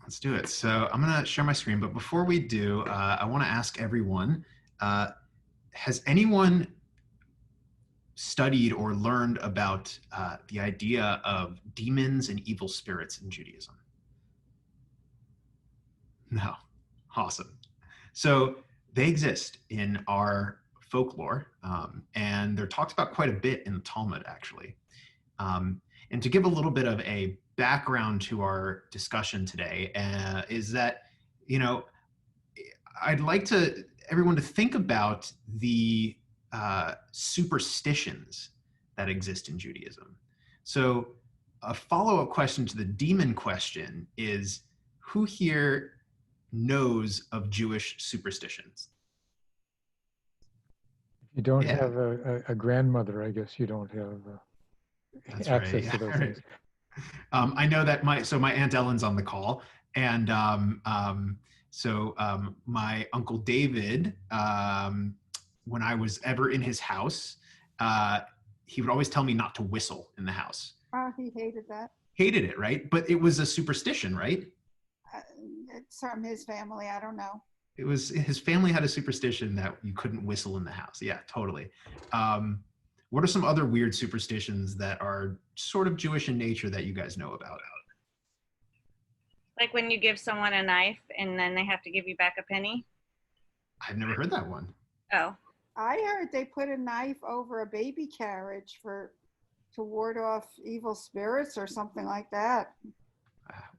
Let's do it. So I'm going to share my screen, but before we do, I want to ask everyone, has anyone studied or learned about the idea of demons and evil spirits in Judaism? No. Awesome. So they exist in our folklore, and they're talked about quite a bit in the Talmud, actually. And to give a little bit of a background to our discussion today, is that, I'd like everyone to think about the superstitions that exist in Judaism. So a follow-up question to the demon question is, who here knows of Jewish superstitions? If you don't have a grandmother, I guess you don't have access to those things. I know that my Aunt Ellen's on the call, and my Uncle David, when I was ever in his house, he would always tell me not to whistle in the house. He hated that. Hated it, right? But it was a superstition, right? It's from his family. I don't know. It was, his family had a superstition that you couldn't whistle in the house. Yeah, totally. What are some other weird superstitions that are sort of Jewish in nature that you guys know about? Like when you give someone a knife and then they have to give you back a penny? I've never heard that one. Oh. I heard they put a knife over a baby carriage to ward off evil spirits or something like that.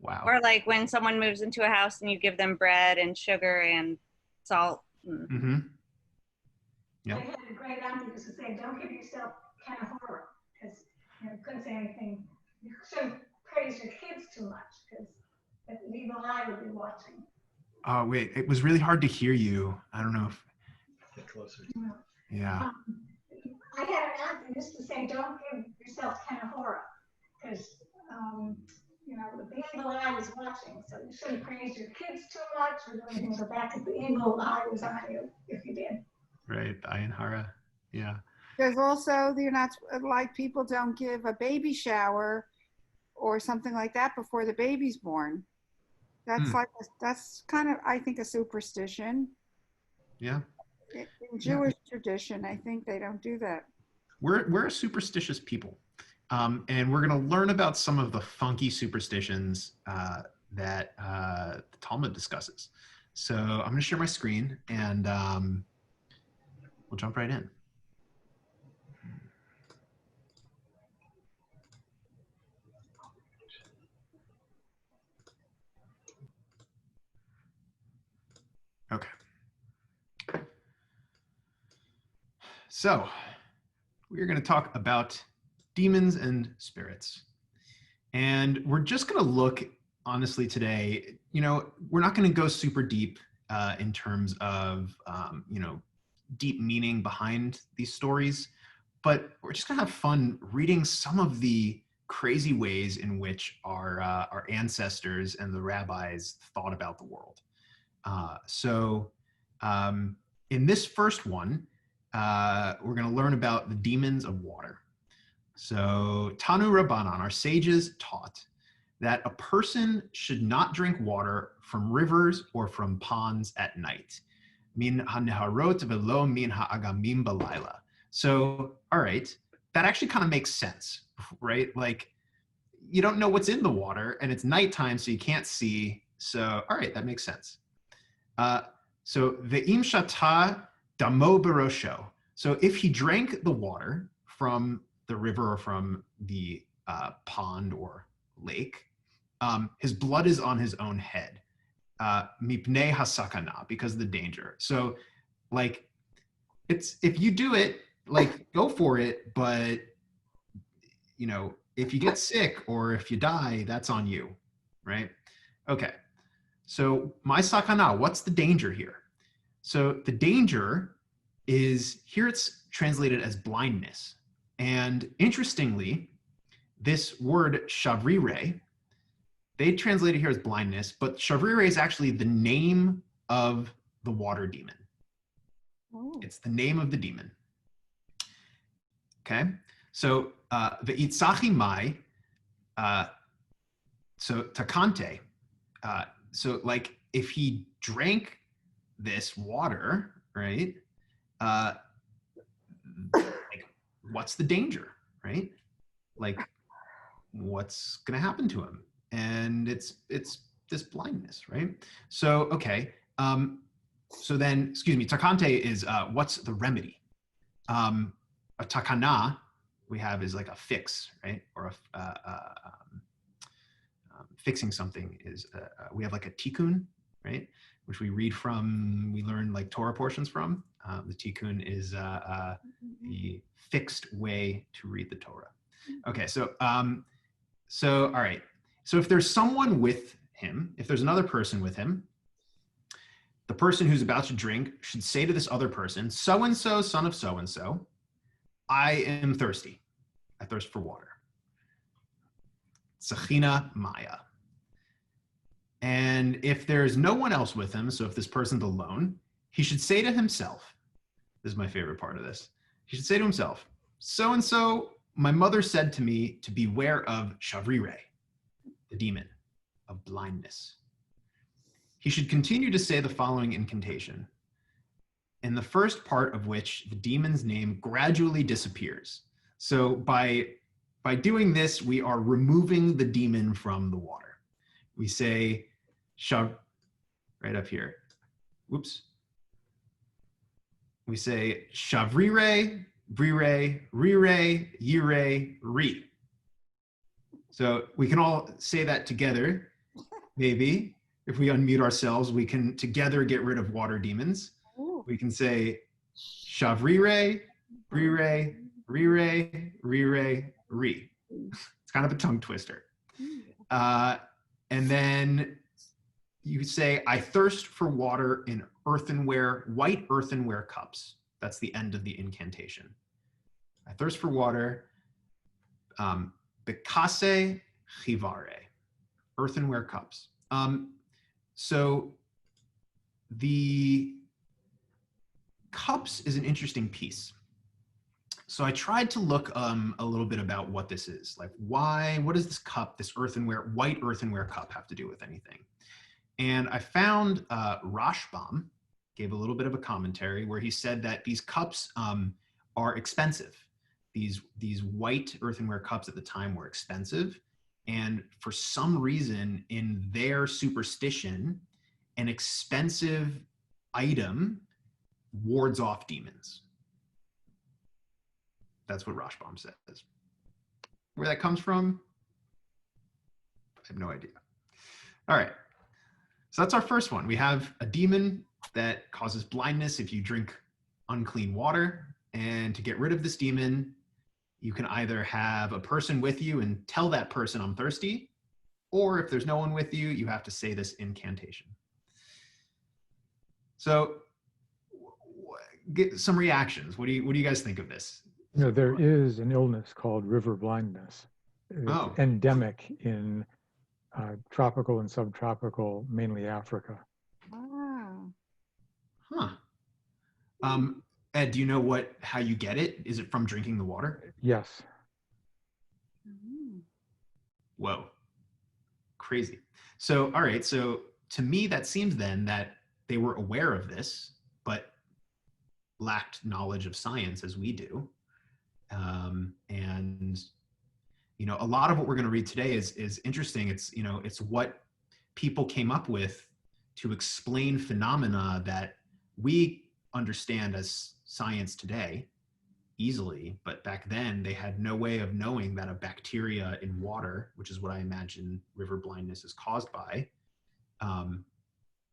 Wow. Or like when someone moves into a house and you give them bread and sugar and salt. Mm-hmm. Yeah. I had a great aunt who used to say, "Don't give yourself kind of horror," because you couldn't say anything. You shouldn't praise your kids too much because the evil eye would be watching. Oh wait, it was really hard to hear you. I don't know if. Get closer. Yeah. I had an aunt who used to say, "Don't give yourself kind of horror," because the evil eye was watching, so you shouldn't praise your kids too much or do anything to the back if the evil eye was on you, if you did. Right, ayin hara, yeah. There's also, you're not, like, people don't give a baby shower or something like that before the baby's born. That's that's kind of, I think, a superstition. Yeah. In Jewish tradition, I think they don't do that. We're a superstitious people. And we're going to learn about some of the funky superstitions that the Talmud discusses. So I'm going to share my screen, and we'll jump right in. Okay. So we're going to talk about demons and spirits. And we're just going to look, honestly, today, we're not going to go super deep in terms of, deep meaning behind these stories, but we're just going to have fun reading some of the crazy ways in which our ancestors and the rabbis thought about the world. In this first one, we're going to learn about the demons of water. So Tanu Rabbanan, our sages, taught that a person should not drink water from rivers or from ponds at night. Min haneharot velo min ha'agamim balayla. So, all right, that actually kind of makes sense, right? Like, you don't know what's in the water, and it's nighttime, so you can't see. So, all right, that makes sense. So ve'im shata damo barosho. So if he drank the water from the river or from the pond or lake, his blood is on his own head. Mipnei hasakana, because of the danger. So, like, if you do it, like, go for it, but if you get sick or if you die, that's on you, right? Okay. So my sakana, what's the danger here? So the danger is, here it's translated as blindness. And interestingly, this word shavrire, they translate it here as blindness, but shavrire is actually the name of the water demon. Oh. It's the name of the demon. Okay, so the itzachi mai, so takante, so like if he drank this water, right? Like what's the danger, right? Like what's going to happen to him? And it's this blindness, right? So okay, so then, excuse me, takante is what's the remedy? A takana we have is like a fix, right? Or fixing something is we have like a tikkun, right? Which we read from, we learn like Torah portions from. The tikkun is the fixed way to read the Torah. Okay, so all right. So if there's someone with him, if there's another person with him, the person who's about to drink should say to this other person, so-and-so, son of so-and-so, I am thirsty. I thirst for water. Sachina Maya. And if there's no one else with him, so if this person's alone, he should say to himself, this is my favorite part of this, he should say to himself, so-and-so, my mother said to me to beware of Shavrire, the demon of blindness. He should continue to say the following incantation, in the first part of which the demon's name gradually disappears. So by doing this, we are removing the demon from the water. We say, right up here, whoops. We say, Shavrire, brire, rire, yire, ri. So we can all say that together, maybe. If we unmute ourselves, we can together get rid of water demons. Ooh. We can say, Shavrire, brire, rire, rire, ri. It's kind of a tongue twister. And then you say, I thirst for water in earthenware, white earthenware cups. That's the end of the incantation. I thirst for water, bekase chivare, earthenware cups. So the cups is an interesting piece. So I tried to look a little bit about what this is. Like what does this cup, this earthenware, white earthenware cup have to do with anything? And I found Rashbam gave a little bit of a commentary where he said that these cups are expensive. These white earthenware cups at the time were expensive. And for some reason in their superstition, an expensive item wards off demons. That's what Rashbam says. Where that comes from, I have no idea. All right, so that's our first one. We have a demon that causes blindness if you drink unclean water. And to get rid of this demon, you can either have a person with you and tell that person I'm thirsty, or if there's no one with you, you have to say this incantation. So get some reactions. What do you guys think of this? You know, there is an illness called river blindness. It's endemic in tropical and subtropical, mainly Africa. Wow. Huh. Ed, do you know how you get it? Is it from drinking the water? Yes. Whoa. Crazy. So, all right. So to me, that seems then that they were aware of this, but lacked knowledge of science as we do. And, you know, a lot of what we're going to read today is interesting. It's, you know, it's what people came up with to explain phenomena that we understand as science today easily, but back then they had no way of knowing that a bacteria in water, which is what I imagine river blindness is caused by,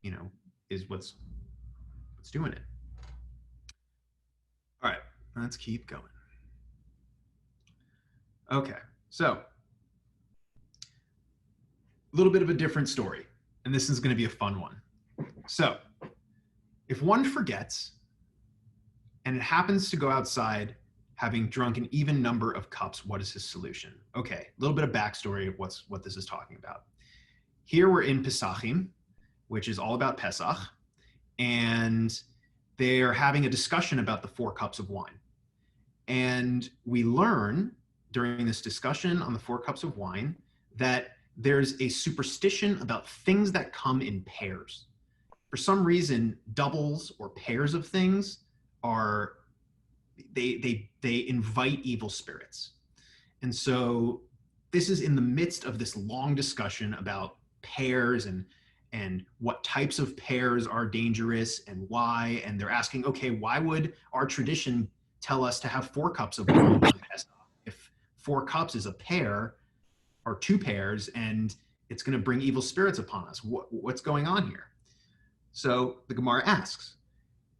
you know, is what's doing it. All right, let's keep going. Okay, so a little bit of a different story, and this is going to be a fun one. So if one forgets and it happens to go outside having drunk an even number of cups, what is his solution? Okay, a little bit of backstory of what this is talking about. Here we're in Pesachim, which is all about Pesach, and they're having a discussion about the 4 cups of wine. And we learn during this discussion on the 4 cups of wine that there's a superstition about things that come in pairs. For some reason, doubles or pairs of things are, they invite evil spirits. And so this is in the midst of this long discussion about pairs and what types of pairs are dangerous and why. And they're asking, okay, why would our tradition tell us to have 4 cups of wine on Pesach if 4 cups is a pair or 2 pairs and it's going to bring evil spirits upon us? What's going on here? So the Gemara asks,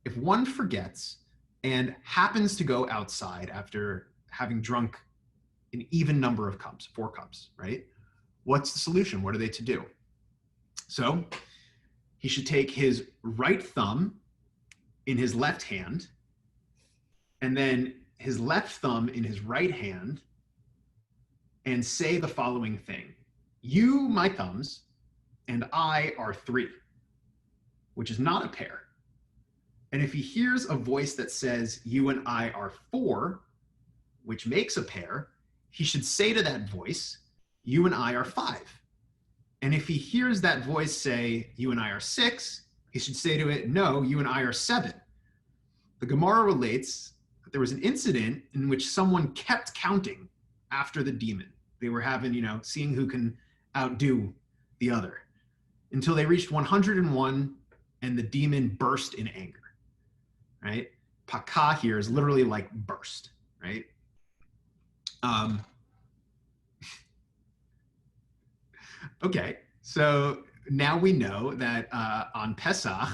if one forgets and happens to go outside after having drunk an even number of cups, 4 cups, right? What's the solution? What are they to do? So he should take his right thumb in his left hand and then his left thumb in his right hand and say the following thing: you, my thumbs, and I are 3, which is not a pair. And if he hears a voice that says you and I are 4, which makes a pair, he should say to that voice, you and I are 5. And if he hears that voice say, you and I are 6, he should say to it, no, you and I are 7. The Gemara relates that there was an incident in which someone kept counting after the demon. They were having, seeing who can outdo the other until they reached 101 and the demon burst in anger, right? Pakah here is literally like burst, right? Okay, so now we know that on Pesach,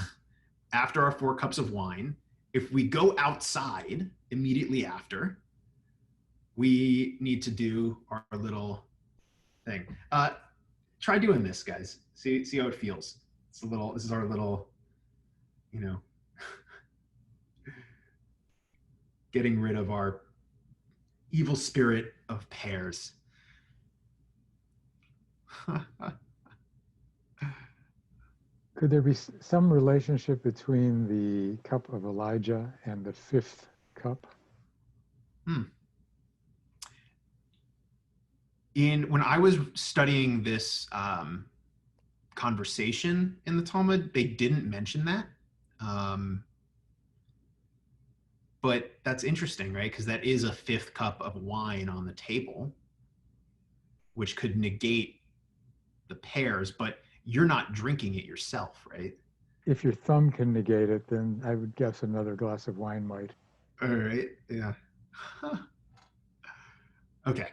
after our 4 cups of wine, if we go outside immediately after, we need to do our little thing. Try doing this, guys. See how it feels. This is our little, getting rid of our evil spirit of pairs. Could there be some relationship between the cup of Elijah and the 5th cup? When I was studying this conversation in the Talmud, they didn't mention that. But that's interesting, right? Because that is a 5th cup of wine on the table, which could negate the pairs, but you're not drinking it yourself, right? If your thumb can negate it, then I would guess another glass of wine might. All right, yeah. Huh. Okay.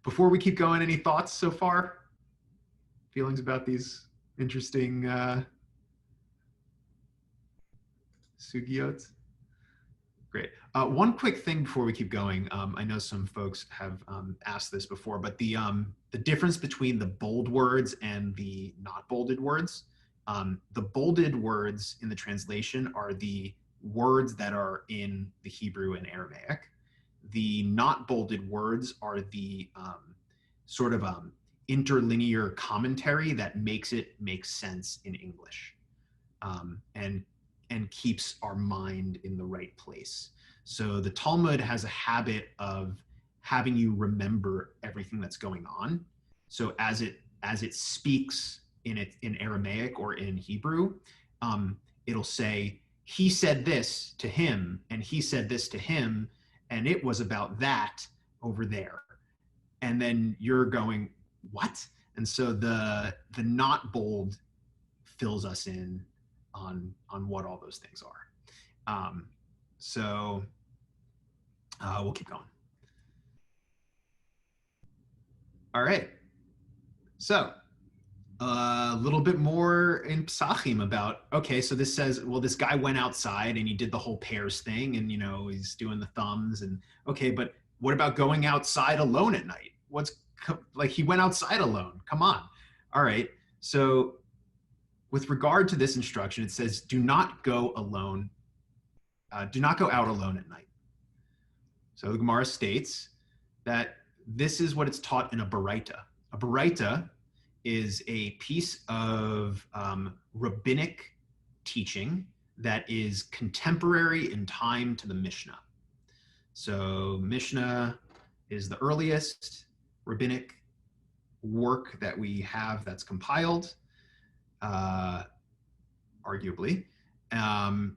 Before we keep going, any thoughts so far? Feelings about these interesting Sugyot? Great. One quick thing before we keep going. I know some folks have asked this before, but the difference between the bold words and the not bolded words. The bolded words in the translation are the words that are in the Hebrew and Aramaic. The not bolded words are the sort of interlinear commentary that makes it make sense in English, and keeps our mind in the right place. So the Talmud has a habit of having you remember everything that's going on. So as it speaks in Aramaic or in Hebrew, it'll say, he said this to him, and he said this to him, and it was about that over there. And then you're going, what? And so the not bold fills us in on what all those things are. So we'll keep going. All right. So a little bit more in Psachim about, okay, so this says, well, this guy went outside and he did the whole pairs thing and, he's doing the thumbs and, okay, but what about going outside alone at night? He went outside alone. Come on. All right. So with regard to this instruction, it says, do not go alone. Do not go out alone at night. So the Gemara states that this is what it's taught in a baraita. A baraita is a piece of rabbinic teaching that is contemporary in time to the Mishnah. So Mishnah is the earliest rabbinic work that we have that's compiled, arguably. And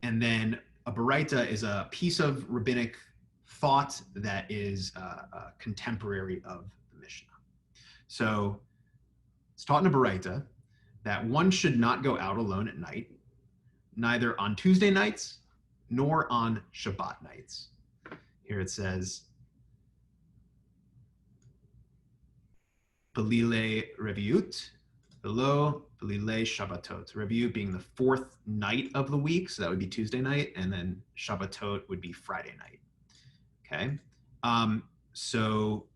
then a baraita is a piece of rabbinic thought that is contemporary of the Mishnah. So it's taught in a baraita that one should not go out alone at night, neither on Tuesday nights nor on Shabbat nights. Here it says, Belile Reviut, below Belile Shabbatot. Reviut being the fourth night of the week, so that would be Tuesday night, and then Shabbatot would be Friday night. Okay, so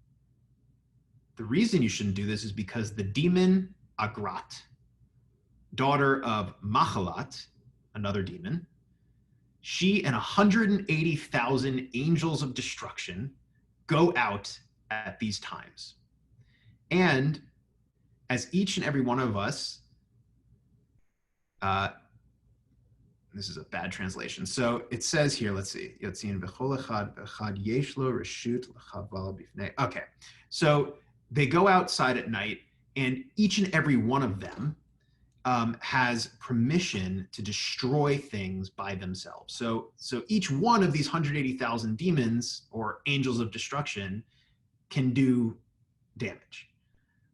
the reason you shouldn't do this is because the demon Agrat, daughter of Machalat, another demon, she and 180,000 angels of destruction go out at these times. And as each and every one of us, this is a bad translation. So it says here, let's see. Okay, so they go outside at night, and each and every one of them has permission to destroy things by themselves. So each one of these 180,000 demons or angels of destruction can do damage,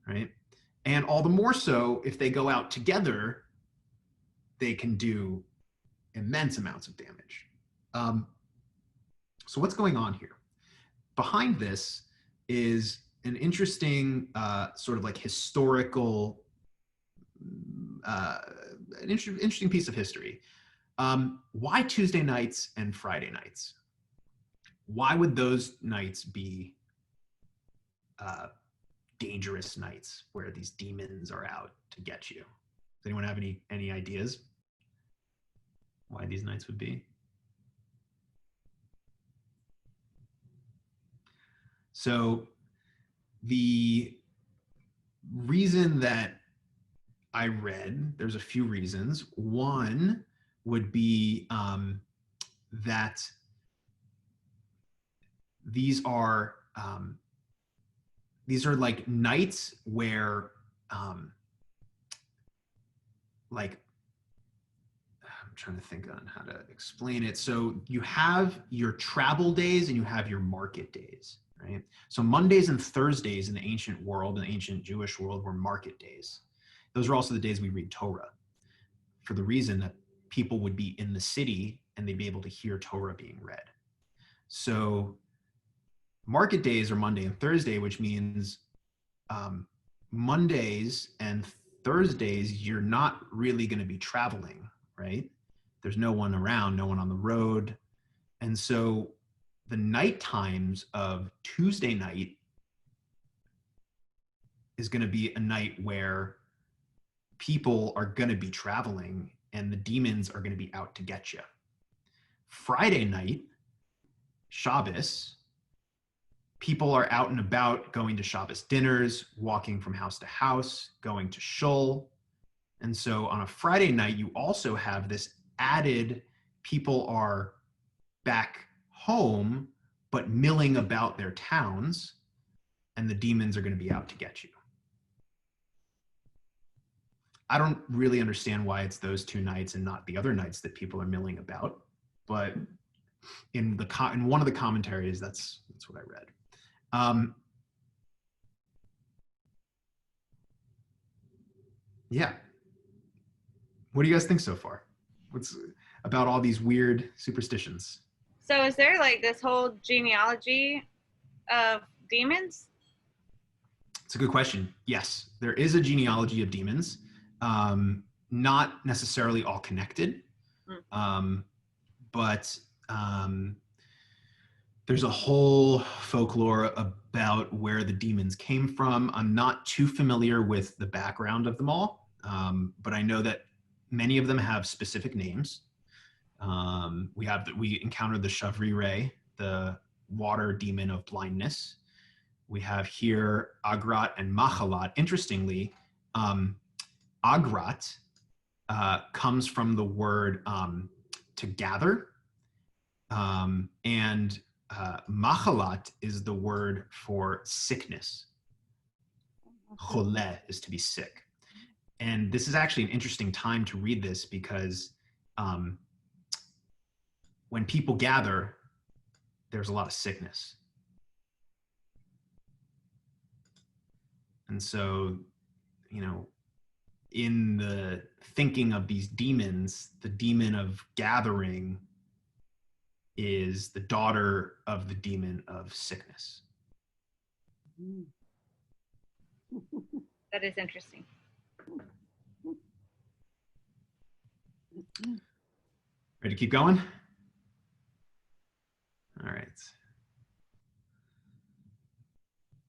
right? And all the more so if they go out together, they can do immense amounts of damage. So what's going on here? Behind this is an interesting sort of like historical, an interesting piece of history. Why Tuesday nights and Friday nights? Why would those nights be dangerous nights where these demons are out to get you? Does anyone have any ideas why these nights would be? So the reason that I read, there's a few reasons. One would be that these are like nights where like, I'm trying to think on how to explain it. So you have your travel days and you have your market days, right? So Mondays and Thursdays in the ancient world, in the ancient Jewish world, were market days. Those are also the days we read Torah, for the reason that people would be in the city and they'd be able to hear Torah being read. So market days are Monday and Thursday, which means Mondays and Thursdays, you're not really going to be traveling, right? There's no one around, no one on the road. And so the night times of Tuesday night is going to be a night where people are going to be traveling and the demons are going to be out to get you. Friday night, Shabbos, people are out and about going to Shabbos dinners, walking from house to house, going to shul. And so on a Friday night, you also have this added, people are back home, but milling about their towns, and the demons are going to be out to get you. I don't really understand why it's those two nights and not the other nights that people are milling about, but in one of the commentaries, that's what I read. Yeah. What do you guys think so far? What's about all these weird superstitions? So is there like this whole genealogy of demons? It's a good question. Yes, there is a genealogy of demons. Not necessarily all connected, but there's a whole folklore about where the demons came from. I'm not too familiar with the background of them all, but I know that many of them have specific names. We encountered the Shavri Ray, the water demon of blindness. We have here Agrat and Machalat. Interestingly, Agrat comes from the word to gather, and Machalat is the word for sickness. Choleh is to be sick. And this is actually an interesting time to read this because when people gather, there's a lot of sickness. And so, you know, in the thinking of these demons, the demon of gathering is the daughter of the demon of sickness. That is interesting. Ready to keep going? All right.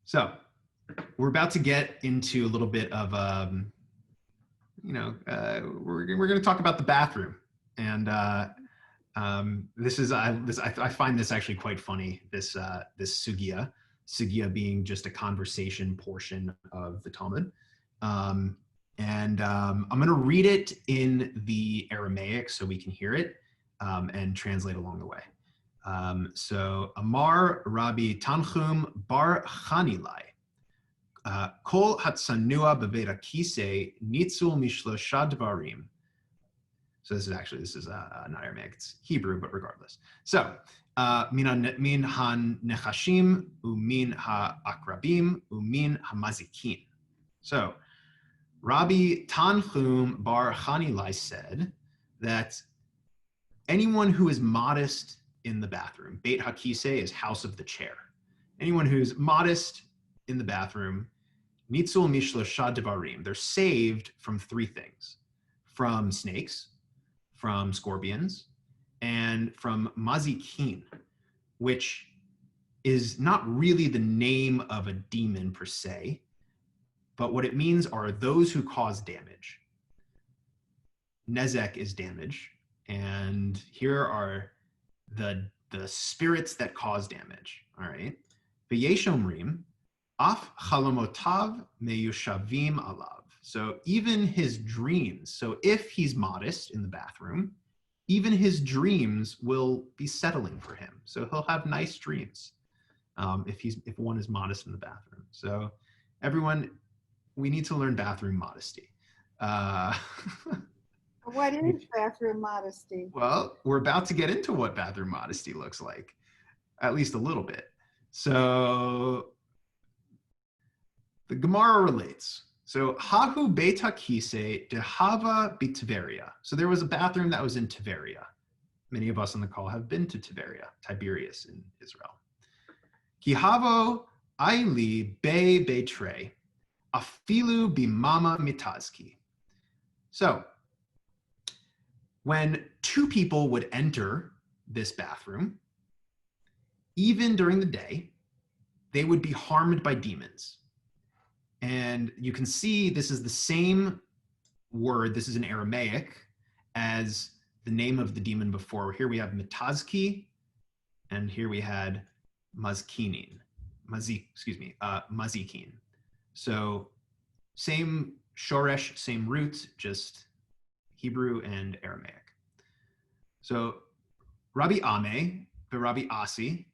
So we're about to get into a little bit of, we're going to talk about the bathroom. And this is, I find this actually quite funny, this Sugyot being just a conversation portion of the Talmud. I'm going to read it in the Aramaic so we can hear it and translate along the way. So Amar Rabbi Tanchum Bar Chanilai, Kol Hatsanua Beveit HaKisei Nitzul Mishlosha Dvarim. So this is not Aramaic, it's Hebrew, but regardless. So min ha-nechashim umin ha-akrabim umin ha-mazikin. So Rabbi Tanchum Bar Chanilai said that anyone who is modest in the bathroom, Beit HaKisei is house of the chair. Anyone who's modest in the bathroom, Nitzul Mishlosha Devarim, they're saved from three things: from snakes, from scorpions, and from mazikin, which is not really the name of a demon per se, but what it means are those who cause damage. Nezek is damage, and here are the spirits that cause damage, all right? V'yeshomrim, af chalamotav meyushavim alav. So even his dreams, so if he's modest in the bathroom, even his dreams will be settling for him. So he'll have nice dreams if one is modest in the bathroom. So everyone, we need to learn bathroom modesty. What is bathroom modesty? Well, we're about to get into what bathroom modesty looks like, at least a little bit. So the Gemara relates. So Hahu Beit HaKisei Dehava B'Tiberia. So there was a bathroom that was in Tiberia. Many of us on the call have been to Tiberia, Tiberias in Israel. Kihavo Aili Be Beitre Afilu Bimama Mitazki. So when two people would enter this bathroom, even during the day, they would be harmed by demons. And you can see this is the same word, this is in Aramaic, as the name of the demon before. Here we have Mitazki, and here we had Mazikin. So same shoresh, same root, just Hebrew and Aramaic. So Rabbi Ame, the Rabbi Asi,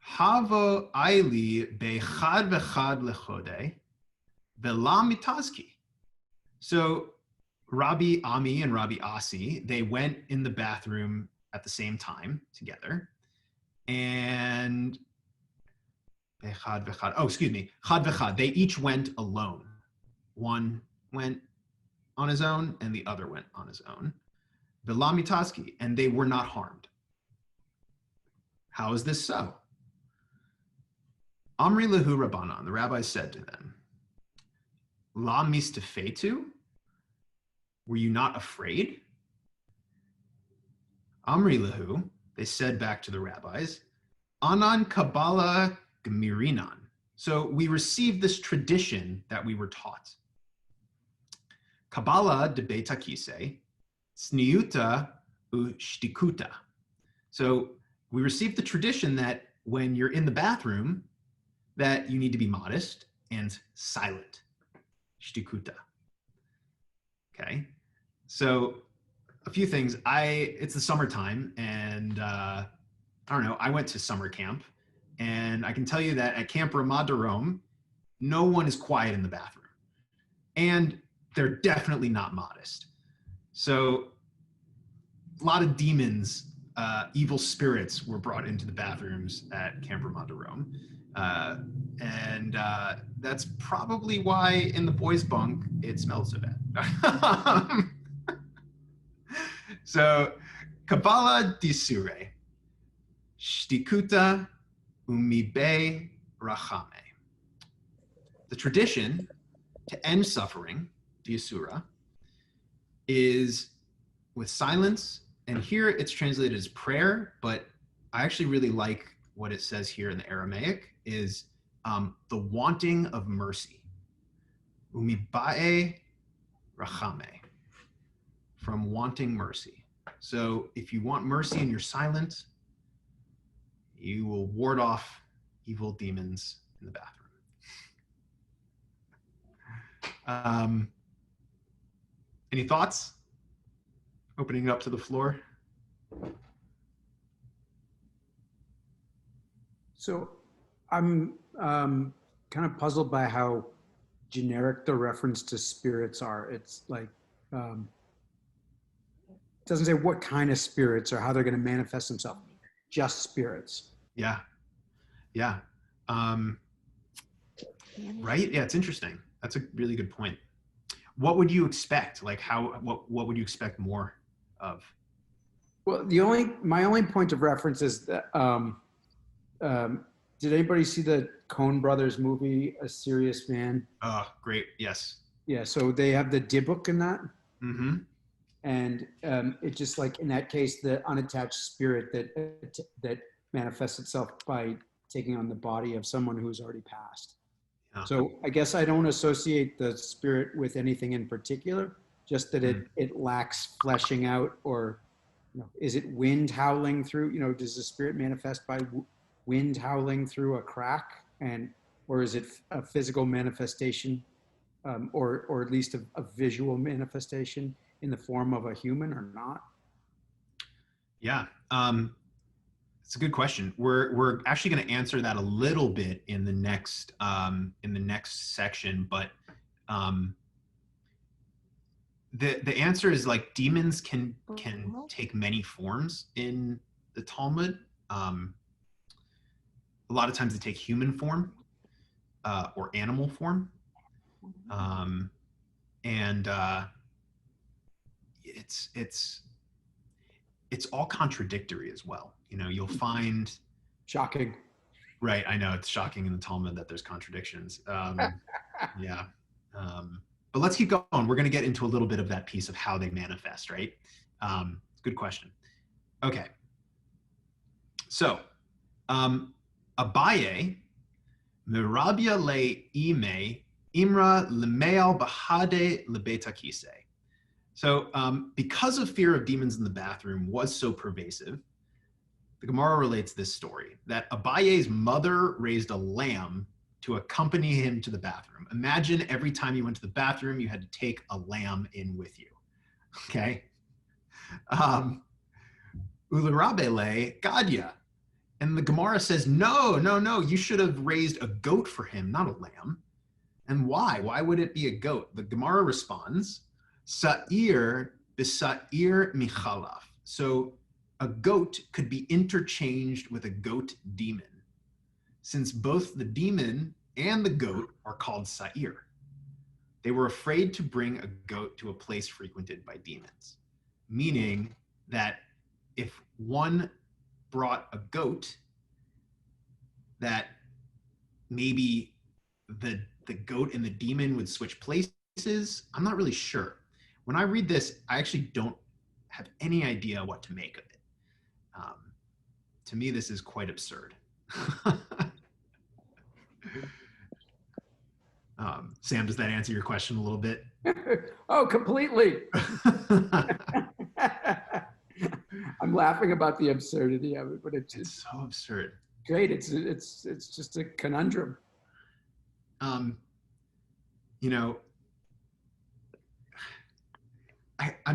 Havo Aili Bechad Vechad Lechode Vela Mitazki. So Rabbi Ami and Rabbi Asi, they went in the bathroom at the same time together. And Chad Vechad, they each went alone. One went on his own and the other went on his own. Vela Mitazki, and they were not harmed. How is this so? Amri lehu Rabbanan, the rabbis said to them, La mistafetu, were you not afraid? Amri lehu, they said back to the rabbis, Anan Kabbalah Gemirinan. So we received this tradition that we were taught. Kabbalah de Beit HaKisei, Sniuta Ushtikuta. So we received the tradition that when you're in the bathroom, that you need to be modest and silent. Shtikuta. Okay. So a few things. It's the summertime, and I don't know, I went to summer camp, and I can tell you that at Camp Ramah Darom, no one is quiet in the bathroom. And they're definitely not modest. So a lot of demons, evil spirits were brought into the bathrooms at Camp Vermont Rome. And that's probably why in the boys' bunk, it smells so bad. So, Kabbalah disure, Shtikuta umibe rachame. The tradition to end suffering, diasura, is with silence. And here it's translated as prayer, but I actually really like what it says here in the Aramaic is the wanting of mercy. Umibae rachame, from wanting mercy. So if you want mercy and you're silent, you will ward off evil demons in the bathroom. Any thoughts? Opening it up to the floor. So I'm kind of puzzled by how generic the reference to spirits are. It's like, it doesn't say what kind of spirits or how they're going to manifest themselves, just spirits. Yeah. Yeah. Right. Yeah. It's interesting. That's a really good point. What would you expect? Like what would you expect more of? Well, my only point of reference is that, did anybody see the Coen Brothers movie, A Serious Man? Oh, great. Yes. Yeah. So they have the Dybbuk in that. Mm-hmm. And it just like in that case, the unattached spirit that manifests itself by taking on the body of someone who's already passed. Yeah. So I guess I don't associate the spirit with anything in particular, just that it lacks fleshing out, or is it wind howling through? Does the spirit manifest by wind howling through a crack, or is it a physical manifestation, or at least a visual manifestation in the form of a human or not? Yeah, it's a good question. We're actually going to answer that a little bit in the next section, but the answer is like demons can take many forms in the Talmud. A lot of times they take human form or animal form, and it's all contradictory as well. You'll find shocking. Right, I know it's shocking in the Talmud that there's contradictions. Yeah, but let's keep going. We're going to get into a little bit of that piece of how they manifest. Right, good question. Okay, so Abaye, Mirabia le ime, Imra lemeal bahade lebetakise. So because of fear of demons in the bathroom was so pervasive, the Gemara relates this story, that Abaye's mother raised a lamb to accompany him to the bathroom. Imagine every time you went to the bathroom, you had to take a lamb in with you, okay? Ularabele Gadya. And the Gemara says, no, you should have raised a goat for him, not a lamb. And why? Why would it be a goat? The Gemara responds, Sa'ir bisa'ir michalaf. So a goat could be interchanged with a goat demon, since both the demon and the goat are called Sa'ir. They were afraid to bring a goat to a place frequented by demons, meaning that if one brought a goat, that maybe the goat and the demon would switch places. I'm not really sure. When I read this, I actually don't have any idea what to make of it. To me, this is quite absurd. Sam, does that answer your question a little bit? Oh, completely. I'm laughing about the absurdity of it, but it's so absurd. Great. It's just a conundrum. I'm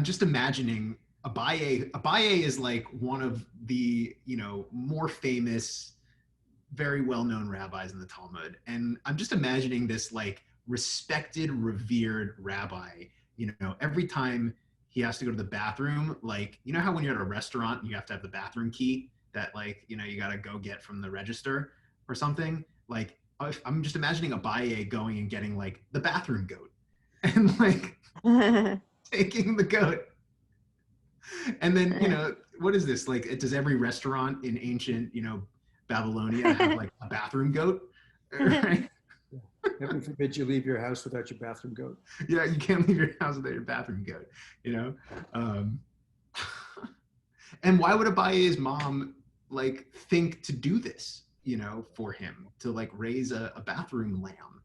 just imagining Abaye is like one of the, more famous very well-known rabbis in the Talmud, and I'm just imagining this like respected, revered rabbi. You know, every time he has to go to the bathroom, like, you know how when you're at a restaurant and you have to have the bathroom key that, like, you know, you got to go get from the register or something. Like, I'm just imagining Abaye going and getting like the bathroom goat and like taking the goat. And then, you know, what is this? Like, does every restaurant in ancient, you know, Babylonia have like a bathroom goat? Right? Heaven forbid you leave your house without your bathroom goat. Yeah, you can't leave your house without your bathroom goat, you know? And why would Abaye's mom like think to do this, you know, for him, to like raise a bathroom lamb?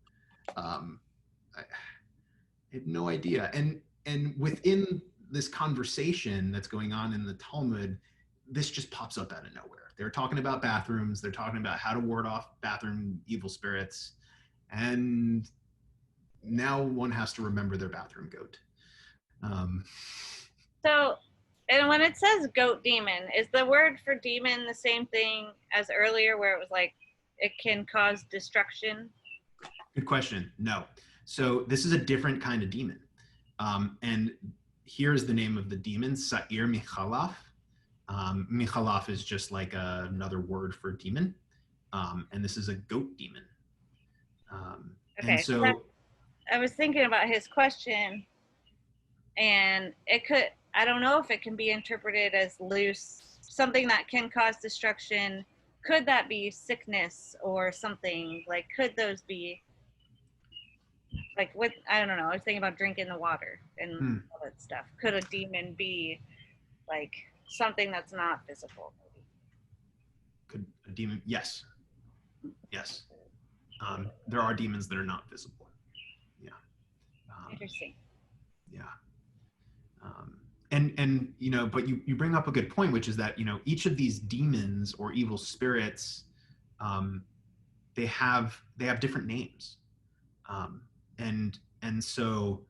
I had no idea. And within this conversation that's going on in the Talmud, this just pops up out of nowhere. They're talking about bathrooms. They're talking about how to ward off bathroom evil spirits. And now one has to remember their bathroom goat. So, and when it says goat demon, is the word for demon the same thing as earlier where it was like, it can cause destruction? Good question. No. So this is a different kind of demon. And here's the name of the demon, Sa'ir Michalaf. Michalaf is just like another word for demon. And this is a goat demon. Okay, and so I was thinking about his question, and it could, I don't know if it can be interpreted as loose, something that can cause destruction. Could that be sickness or something? Like, could those be, like, with, I don't know, I was thinking about drinking the water and all that stuff. Could a demon be like something that's not visible? could a demon? Yes. Yes. There are demons that are not visible. Yeah. Interesting. Yeah. And you know, but you bring up a good point, which is that, you know, each of these demons or evil spirits, they have different names, and so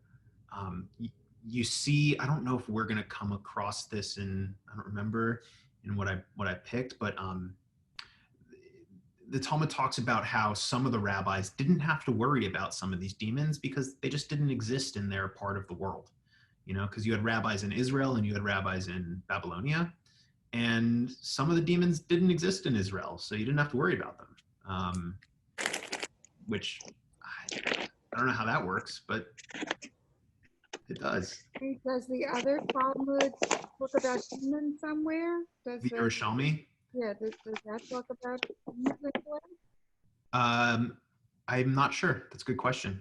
you see, I don't know if we're going to come across this in, I don't remember in what I picked, but the Talmud talks about how some of the rabbis didn't have to worry about some of these demons because they just didn't exist in their part of the world. You know, because you had rabbis in Israel and you had rabbis in Babylonia, and some of the demons didn't exist in Israel, so you didn't have to worry about them. Which I don't know how that works, but it does. Does the other Talmud talk about demons somewhere? The Yerushalmi? Yeah, does that talk about demons anywhere? I'm not sure. That's a good question.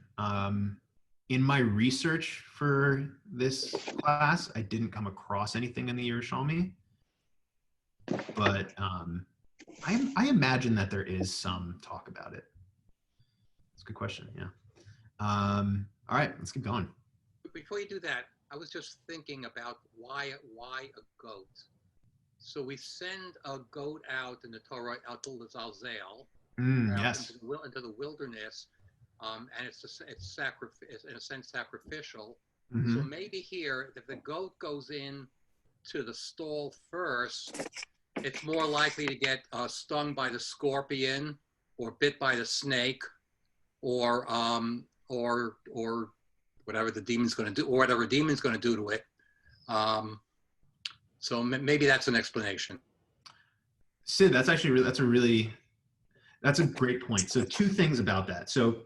In my research for this class, I didn't come across anything in the Yerushalmi, but I imagine that there is some talk about it. That's a good question. Yeah. All right, let's keep going. Before you do that, I was just thinking about why a goat. So we send a goat out in the Torah, out to L'Zalzel, yes, into the wilderness. And it's in a sense sacrificial. Mm-hmm. So maybe here, if the goat goes in to the stall first, it's more likely to get stung by the scorpion, or bit by the snake, or whatever the demon's going to do, or whatever demon's going to do to it. So maybe that's an explanation. Sid, that's actually that's a great point. So two things about that. So.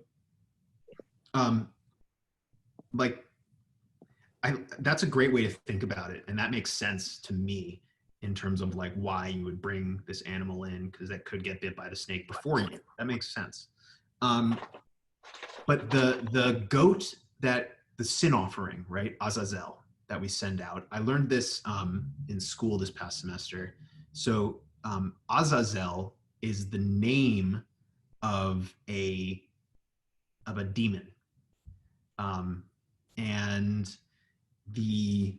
That's a great way to think about it, and that makes sense to me in terms of like why you would bring this animal in, because that could get bit by the snake before you. That makes sense. But the goat, that the sin offering, right, Azazel, that we send out. I learned this in school this past semester. So Azazel is the name of a demon. And the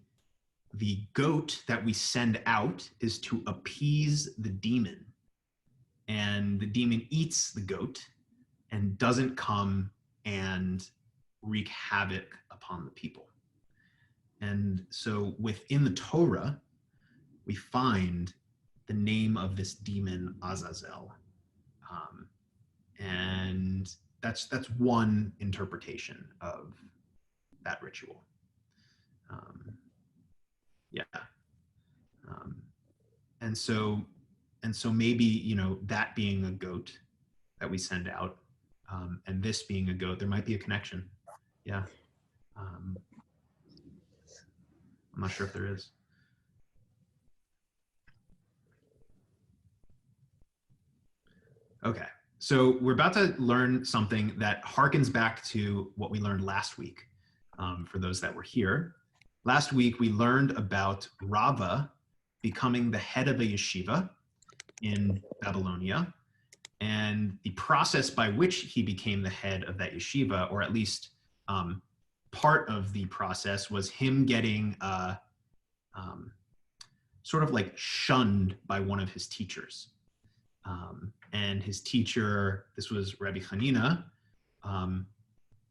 goat that we send out is to appease the demon, and the demon eats the goat and doesn't come and wreak havoc upon the people. And so within the Torah, we find the name of this demon Azazel. And that's one interpretation of that ritual. Yeah. And so maybe, you know, that being a goat that we send out, and this being a goat, there might be a connection. Yeah. I'm not sure if there is. Okay, so we're about to learn something that harkens back to what we learned last week. For those that were here, last week we learned about Rava becoming the head of a yeshiva in Babylonia, and the process by which he became the head of that yeshiva, or at least part of the process, was him getting sort of like shunned by one of his teachers. And his teacher, this was Rabbi Hanina,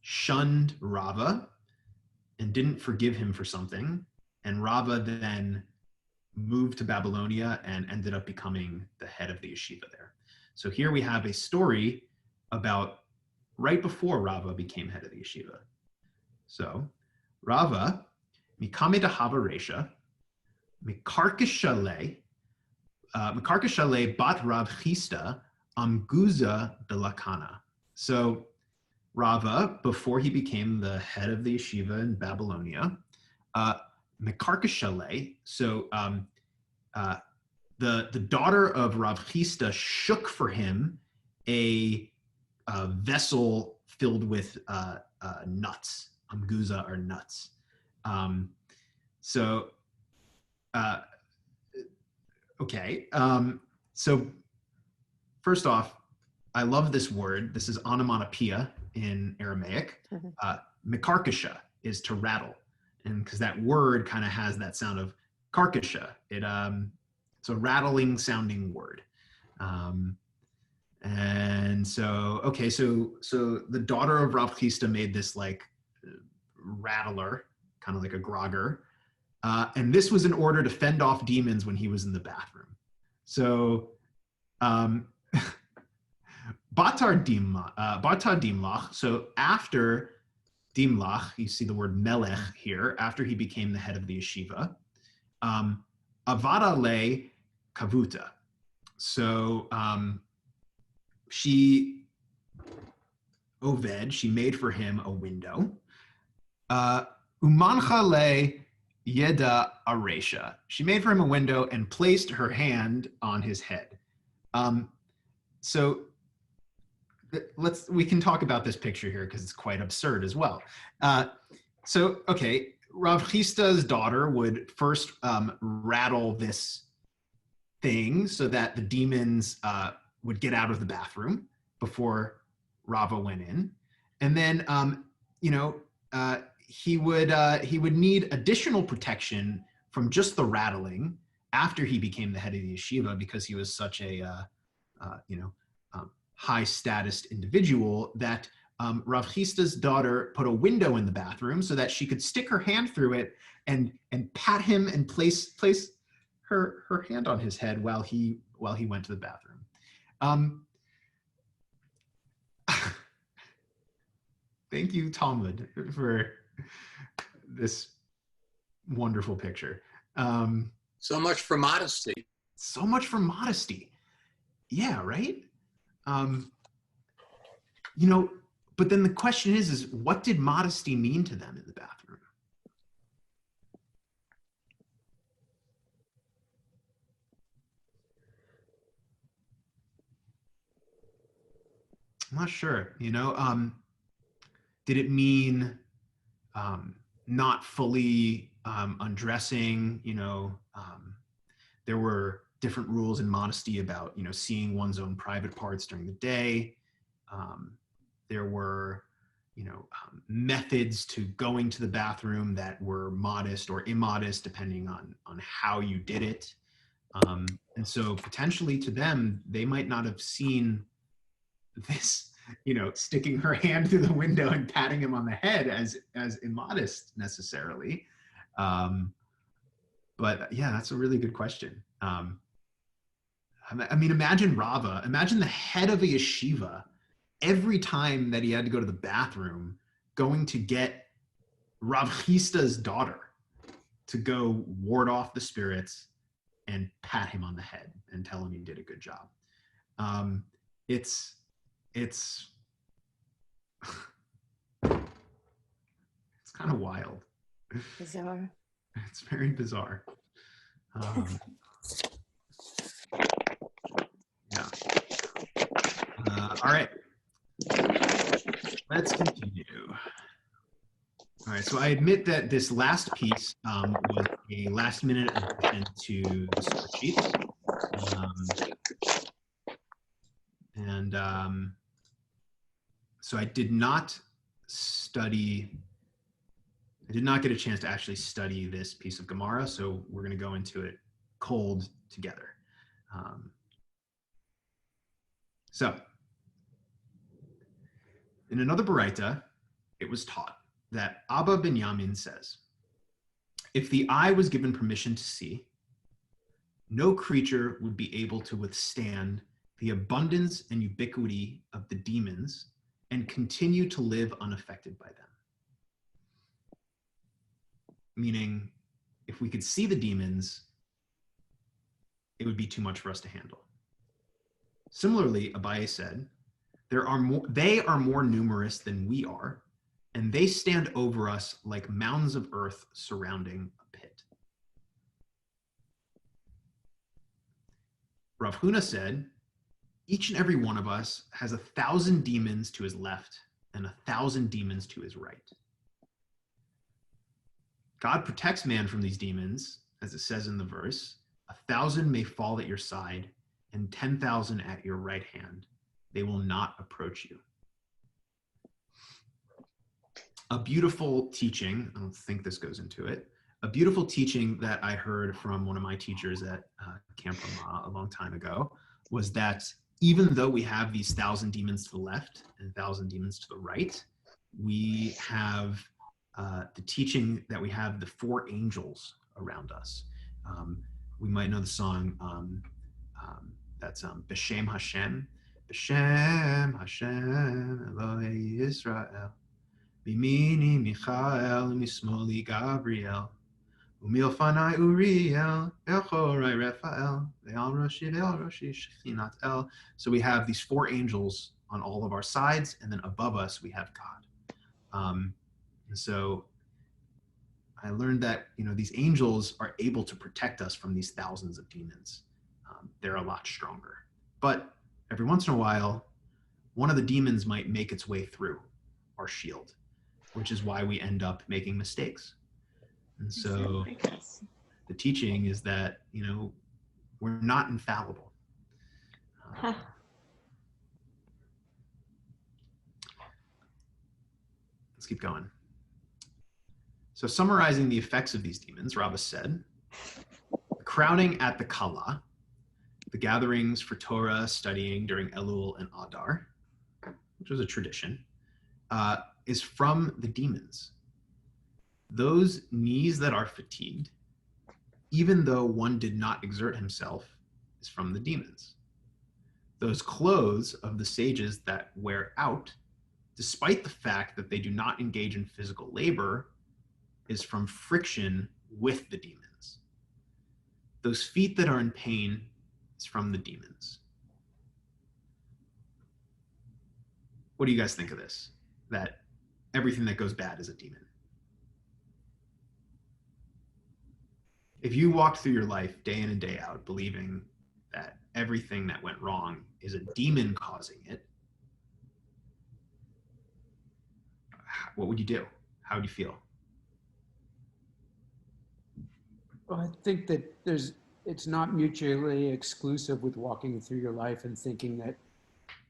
shunned Rava and didn't forgive him for something. And Rava then moved to Babylonia and ended up becoming the head of the yeshiva there. So here we have a story about right before Rava became head of the yeshiva. So Rava, Mikame de Hava Resha, Mikarkashale bat Rav Chista Amguza de Lakana. So Rava, before he became the head of the yeshiva in Babylonia, Mikarkashale, so the daughter of Rav Chista shook for him a vessel filled with nuts. Amguza are nuts. Okay, so first off, I love this word. This is onomatopoeia in Aramaic. Mikarkasha is to rattle, and because that word kind of has that sound of karkasha, it's a rattling sounding word. And so, okay, so the daughter of Rav Chista made this like rattler, kind of like a grogger. And this was in order to fend off demons when he was in the bathroom. So, Batar Dimlach, so after Dimlach, you see the word melech here, after he became the head of the yeshiva, Avada le kavuta. So she made for him a window. Umancha le Yeda Aresha. She made for him a window and placed her hand on his head. So we can talk about this picture here because it's quite absurd as well. So, okay, Rav Chista's daughter would first rattle this thing so that the demons would get out of the bathroom before Rava went in. And then, he would need additional protection from just the rattling after he became the head of the yeshiva, because he was such a high status individual that Rav Chista's daughter put a window in the bathroom so that she could stick her hand through it and pat him and place her hand on his head while he went to the bathroom. Thank you, Talmud, for this wonderful picture. So much for modesty. So much for modesty. Yeah, right? But then the question is what did modesty mean to them in the bathroom? I'm not sure, did it mean not fully undressing? There were different rules in modesty about, seeing one's own private parts during the day. There were, methods to going to the bathroom that were modest or immodest depending on how you did it. And so potentially to them, they might not have seen this, sticking her hand through the window and patting him on the head as immodest necessarily. But yeah, that's a really good question. I mean, imagine Rava, imagine the head of a yeshiva, every time that he had to go to the bathroom, going to get Rav Chista's daughter to go ward off the spirits and pat him on the head and tell him he did a good job. It's kind of wild. Bizarre. It's very bizarre. Yeah. All right. Let's continue. All right. So I admit that this last piece was a last-minute addition to the spreadsheet. So I did not get a chance to actually study this piece of Gemara, so we're going to go into it cold together. So, in another Baraita, it was taught that Abba Binyamin says, if the eye was given permission to see, no creature would be able to withstand the abundance and ubiquity of the demons and continue to live unaffected by them. Meaning, if we could see the demons, it would be too much for us to handle. Similarly, Abaye said, they are more numerous than we are, and they stand over us like mounds of earth surrounding a pit. Rav Huna said, each and every one of us has 1,000 demons to his left and 1,000 demons to his right. God protects man from these demons, as it says in the verse, 1,000 may fall at your side and 10,000 at your right hand. They will not approach you. A beautiful teaching, I don't think this goes into it, a beautiful teaching that I heard from one of my teachers at Camp Ramah a long time ago was that even though we have these 1,000 demons to the left and 1,000 demons to the right, we have the teaching that we have the 4 angels around us. We might know the song that's B'Shem Hashem, B'Shem Hashem, Elohei Yisrael, B'Mini Michael, Mismoli Gabriel, Umilfanai Uriel, Elchorai Raphael, Ve'al Roshi Shechinat El. So we have these 4 angels on all of our sides, and then above us we have God. And so I learned that, these angels are able to protect us from these thousands of demons. They're a lot stronger. But every once in a while, one of the demons might make its way through our shield, which is why we end up making mistakes. And so the teaching is that, we're not infallible. Let's keep going. So summarizing the effects of these demons, Rabbah said, crowning at the Kala, the gatherings for Torah studying during Elul and Adar, which was a tradition, is from the demons. Those knees that are fatigued, even though one did not exert himself, is from the demons. Those clothes of the sages that wear out, despite the fact that they do not engage in physical labor, is from friction with the demons. Those feet that are in pain is from the demons. What do you guys think of this? That everything that goes bad is a demon. If you walked through your life day in and day out believing that everything that went wrong is a demon causing it, what would you do? How would you feel? Well, I think that it's not mutually exclusive with walking through your life and thinking that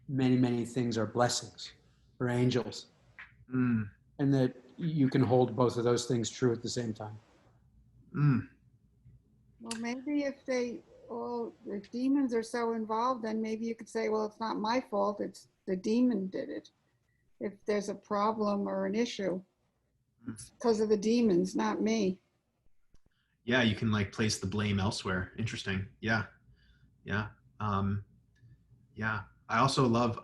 many, many things are blessings or angels. And that you can hold both of those things true at the same time. Well, maybe if the demons are so involved, then maybe you could say, well, it's not my fault, it's the demon did it. If there's a problem or an issue, it's because of the demons, not me. Yeah, you can place the blame elsewhere. Interesting. Yeah. Yeah, I also love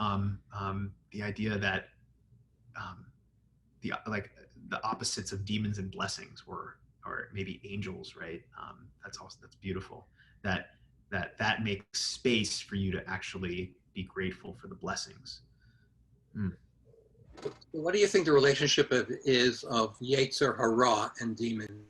the idea that the opposites of demons and blessings or maybe angels, right? That's beautiful. That makes space for you to actually be grateful for the blessings. What do you think the relationship is of Yetzer Hara and demon?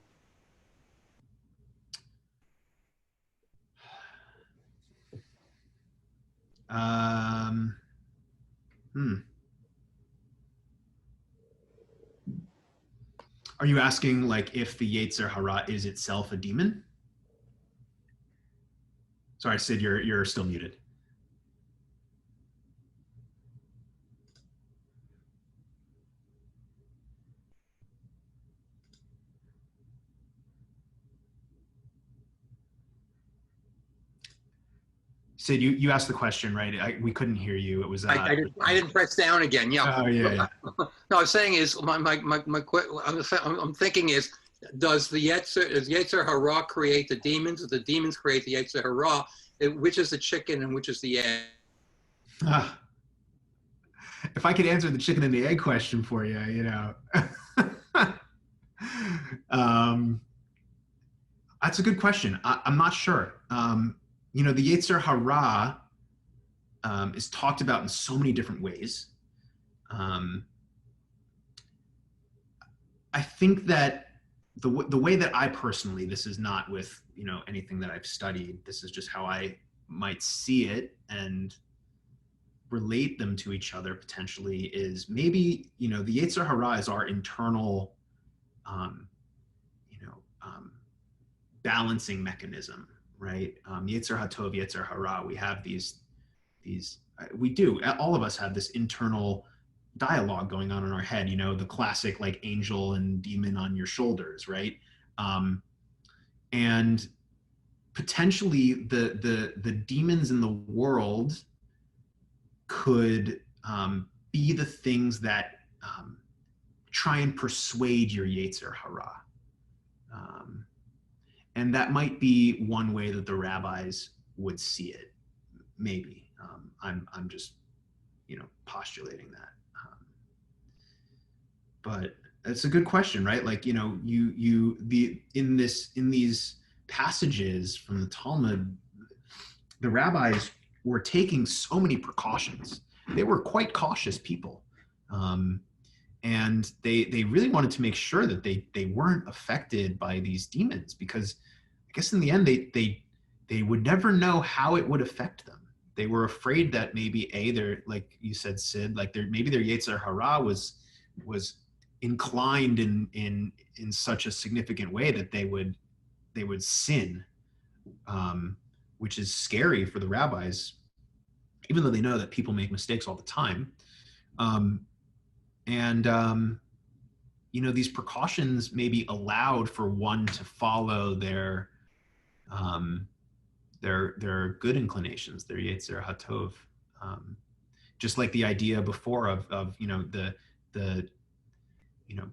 Are you asking like if the Yetzer Hara is itself a demon? Sorry, Sid, you're still muted. Sid, you asked the question, right? We couldn't hear you. It was. I didn't press down again. Yeah. Oh yeah. No, I was saying is I'm thinking is does Yetzer Hara create the demons, or the demons create the Yetzer Hara? Which is the chicken and which is the egg? If I could answer the chicken and the egg question for you, that's a good question. I'm not sure. The Yetzer Hara is talked about in so many different ways. I think that the way that I personally, this is not with anything that I've studied, this is just how I might see it and relate them to each other potentially, is maybe the Yetzer Hara is our internal balancing mechanism, right? Yetzer HaTov, Yetzer Hara, we have these all of us have this internal dialogue going on in our head, the classic like angel and demon on your shoulders, right? And potentially the demons in the world could be the things that try and persuade your Yetzer Hara. And that might be one way that the rabbis would see it, maybe. I'm just, postulating that. But it's a good question, right? Like, in these passages from the Talmud, the rabbis were taking so many precautions. They were quite cautious people. And they really wanted to make sure that they weren't affected by these demons, because I guess in the end, they would never know how it would affect them. They were afraid that maybe they're, like you said, Sid, like maybe their Yetzer Hara was inclined in such a significant way that they would sin, which is scary for the rabbis, even though they know that people make mistakes all the time. These precautions maybe allowed for one to follow their good inclinations, their Yetzer HaTov. Just like the idea before of the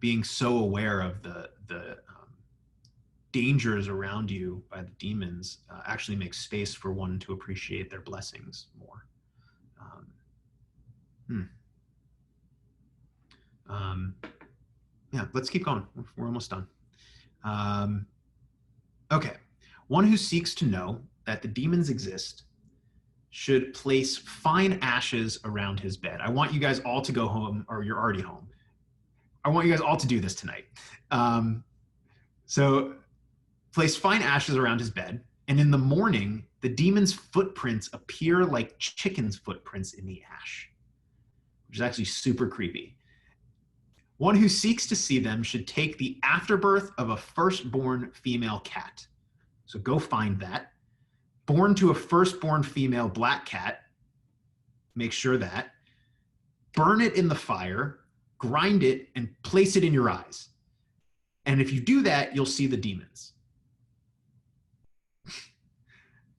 being so aware of the dangers around you by the demons actually makes space for one to appreciate their blessings more. Yeah, let's keep going. We're almost done. Okay. One who seeks to know that the demons exist should place fine ashes around his bed. I want you guys all to go home, or you're already home. I want you guys all to do this tonight. So place fine ashes around his bed, and in the morning, the demon's footprints appear like chickens' footprints in the ash, which is actually super creepy. One who seeks to see them should take the afterbirth of a firstborn female cat. So go find that. Born to a firstborn female black cat, make sure that. Burn it in the fire, grind it, and place it in your eyes. And if you do that, you'll see the demons.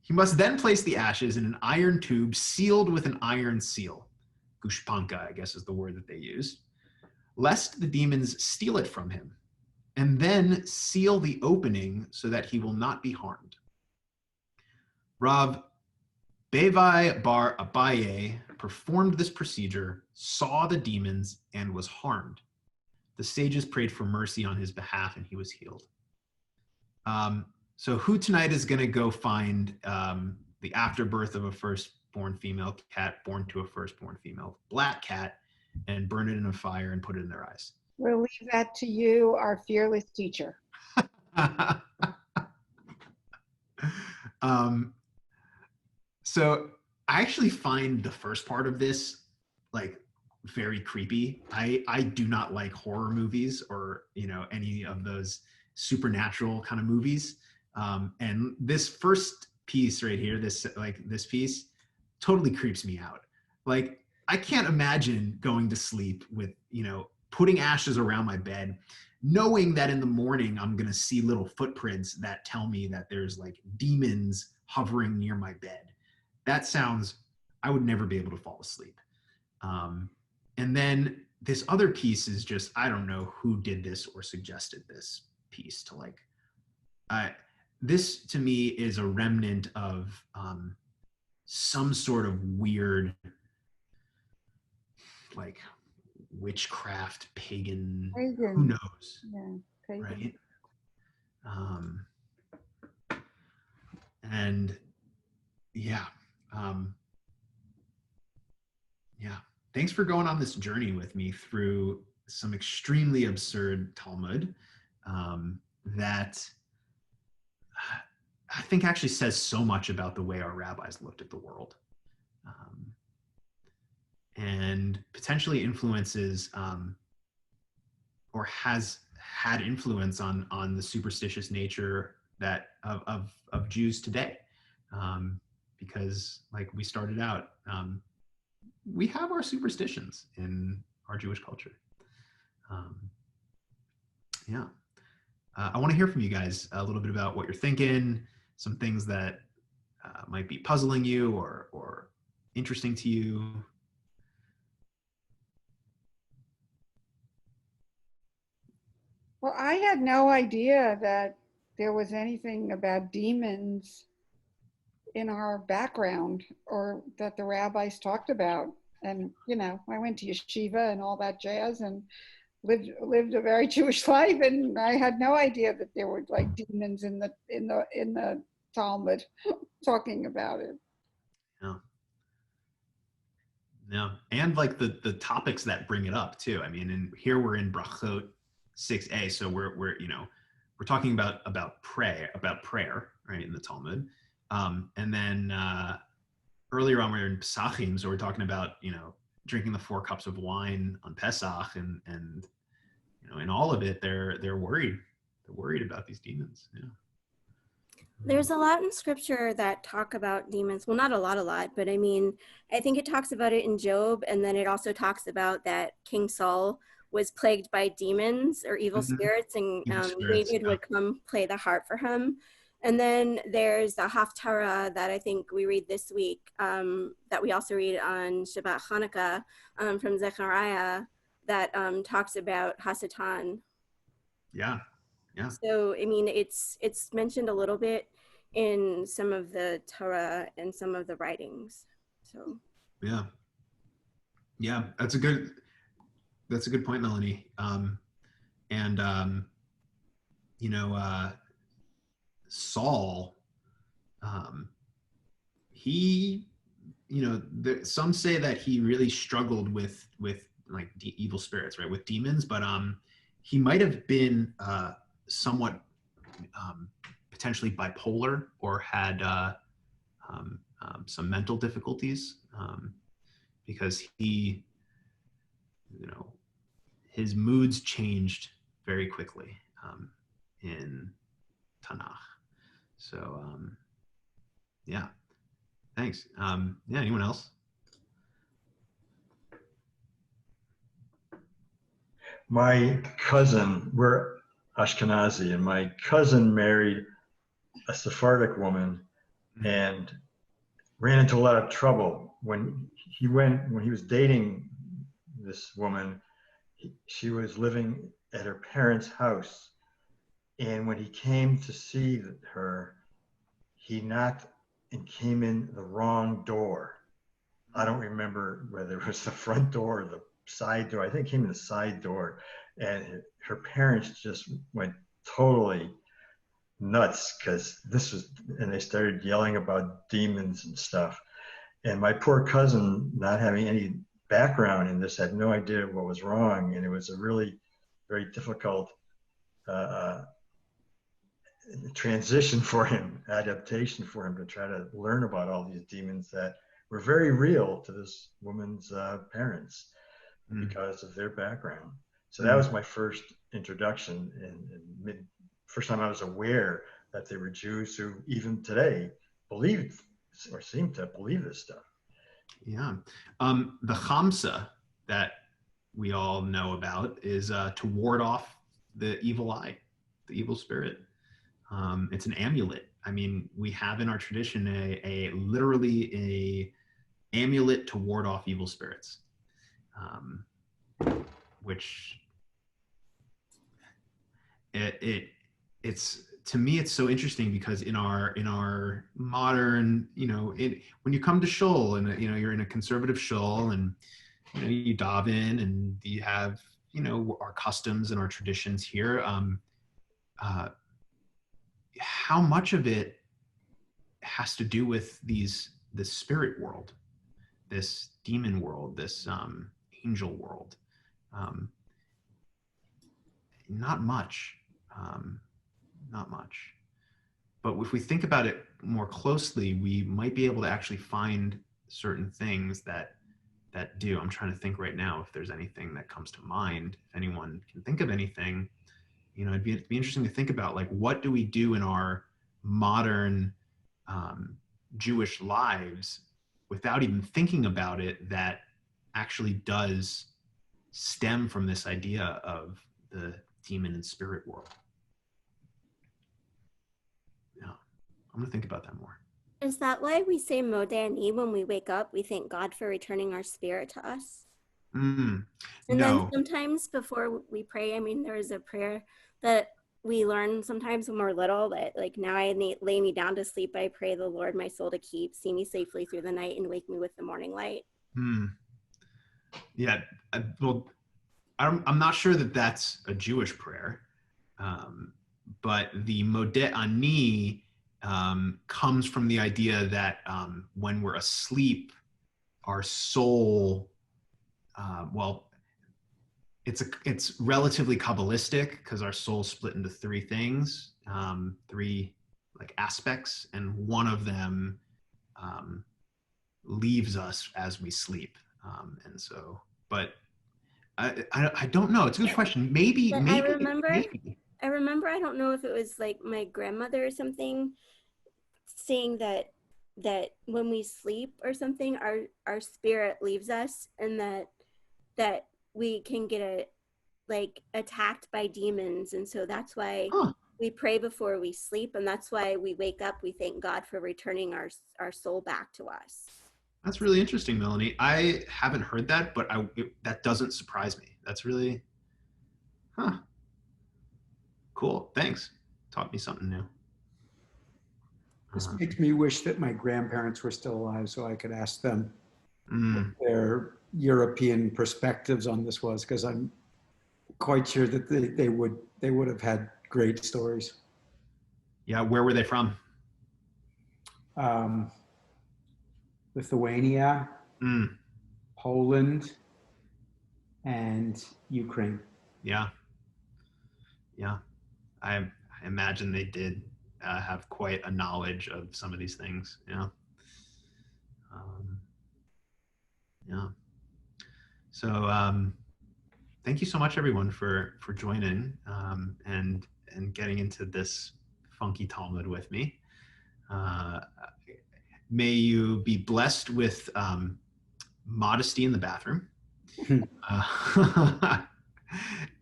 You must then place the ashes in an iron tube sealed with an iron seal. Gushpanka, I guess is the word that they use. Lest the demons steal it from him, and then seal the opening so that he will not be harmed. Rav, Bevai bar Abaye performed this procedure, saw the demons, and was harmed. The sages prayed for mercy on his behalf, and he was healed. So who tonight is going to go find the afterbirth of a firstborn female cat born to a firstborn female black cat and burn it in a fire and put it in their eyes? We'll leave that to you, our fearless teacher. So I actually find the first part of this like very creepy. I do not like horror movies or, you know, any of those supernatural kind of movies. And this first piece right here, this piece totally creeps me out. Like, I can't imagine going to sleep with, you know, putting ashes around my bed, knowing that in the morning I'm going to see little footprints that tell me that there's like demons hovering near my bed. That sounds, I would never be able to fall asleep. And then this other piece is just, I don't know who did this or suggested this piece to like, this to me is a remnant of some sort of weird, like witchcraft, pagan. Who knows? Yeah, pagan. Right? And yeah. Yeah. Thanks for going on this journey with me through some extremely absurd Talmud that I think actually says so much about the way our rabbis looked at the world, and potentially influences or has had influence on the superstitious nature that of Jews today. Because like we started out, we have our superstitions in our Jewish culture. Yeah. I want to hear from you guys a little bit about what you're thinking, some things that might be puzzling you or interesting to you. Well, I had no idea that there was anything about demons in our background or that the rabbis talked about. And, you know, I went to yeshiva and all that jazz and lived a very Jewish life, and I had no idea that there were like demons in the Talmud talking about it. Yeah. No, and like the topics that bring it up too. I mean, and here we're in Brachot 6a, so we're you know, we're talking about prayer, right, in the Talmud. And then earlier on, we were in Pesachim, so we're talking about, you know, drinking the 4 cups of wine on Pesach, and you know, in all of it, they're worried. They're worried about these demons. Yeah. There's a lot in scripture that talk about demons. Well, not a lot, but I mean, I think it talks about it in Job, and then it also talks about that King Saul was plagued by demons or evil spirits, and David would come play the harp for him. And then there's the Haftarah that I think we read this week, that we also read on Shabbat Hanukkah from Zechariah, that talks about Hasatan. Yeah, yeah. So, I mean, it's mentioned a little bit in some of the Torah and some of the writings. So. Yeah. Yeah, that's a good point, Melanie. You know, Saul, he, you know, some say that he really struggled with like evil spirits, right, with demons, but he might have been somewhat potentially bipolar or had some mental difficulties, because he, you know, his moods changed very quickly in Tanakh. So yeah, thanks. Yeah, anyone else? My cousin, we're Ashkenazi, and my cousin married a Sephardic woman and ran into a lot of trouble when he was dating this woman. She was living at her parents' house, and when he came to see her, he knocked and came in the wrong door. I don't remember whether it was the front door or the side door. I think it came in the side door, and her parents just went totally nuts because and they started yelling about demons and stuff. And my poor cousin, not having any background in this, had no idea what was wrong, and it was a really very difficult transition for him, adaptation for him to try to learn about all these demons that were very real to this woman's parents because of their background. So that was my first introduction, and first time I was aware that they were Jews who even today believed or seem to believe this stuff. Yeah. The Chamsa that we all know about is to ward off the evil eye, the evil spirit. It's an amulet. I mean, we have in our tradition literally a amulet to ward off evil spirits, which it's to me it's so interesting because in our modern, when you come to shul and you're in a conservative shul and you dive in and you have our customs and our traditions here, how much of it has to do with this spirit world, this demon world, this angel world? Not much. Not much. But if we think about it more closely, we might be able to actually find certain things that do. I'm trying to think right now if there's anything that comes to mind. If anyone can think of anything, it'd be interesting to think about, like, what do we do in our modern Jewish lives without even thinking about it that actually does stem from this idea of the demon and spirit world. Yeah, I'm gonna think about that more. Is that why we say Modeh Ani when we wake up? We thank God for returning our spirit to us. And then sometimes before we pray, there is a prayer that we learn sometimes when we're little, that like, now I lay me down to sleep, I pray the Lord my soul to keep, see me safely through the night and wake me with the morning light. Yeah, well, I'm not sure that that's a Jewish prayer, but the Modeh Ani comes from the idea that when we're asleep, our soul, it's relatively Kabbalistic because our soul's split into three things, three like aspects, and one of them leaves us as we sleep. And so, but I don't know. It's a good question. Maybe. I remember, I don't know if it was like my grandmother or something saying that when we sleep or something, our spirit leaves us, and that we can get attacked by demons. And so that's why we pray before we sleep. And that's why we wake up, we thank God for returning our soul back to us. That's really interesting, Melanie. I haven't heard that, but that doesn't surprise me. That's really, cool. Thanks. Taught me something new. This makes me wish that my grandparents were still alive so I could ask them what their European perspectives on this was, because I'm quite sure that they would have had great stories. Yeah, where were they from? Lithuania, Poland, and Ukraine. Yeah. I imagine they did have quite a knowledge of some of these things. Yeah. So thank you so much, everyone, for joining and getting into this funky Talmud with me. May you be blessed with modesty in the bathroom.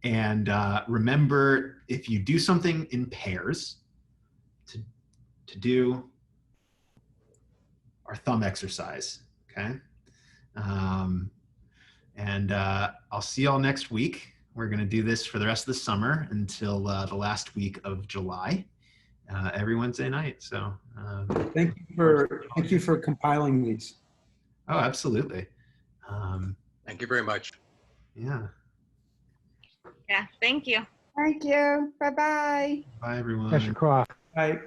And remember, if you do something in pairs, to do our thumb exercise, okay? And I'll see y'all next week. We're gonna do this for the rest of the summer until the last week of July. every Wednesday night. So Thank you for compiling these. Oh, absolutely. Thank you very much. Yeah. Yeah, thank you. Thank you. Bye-bye. Bye, everyone. Yashikra. Bye.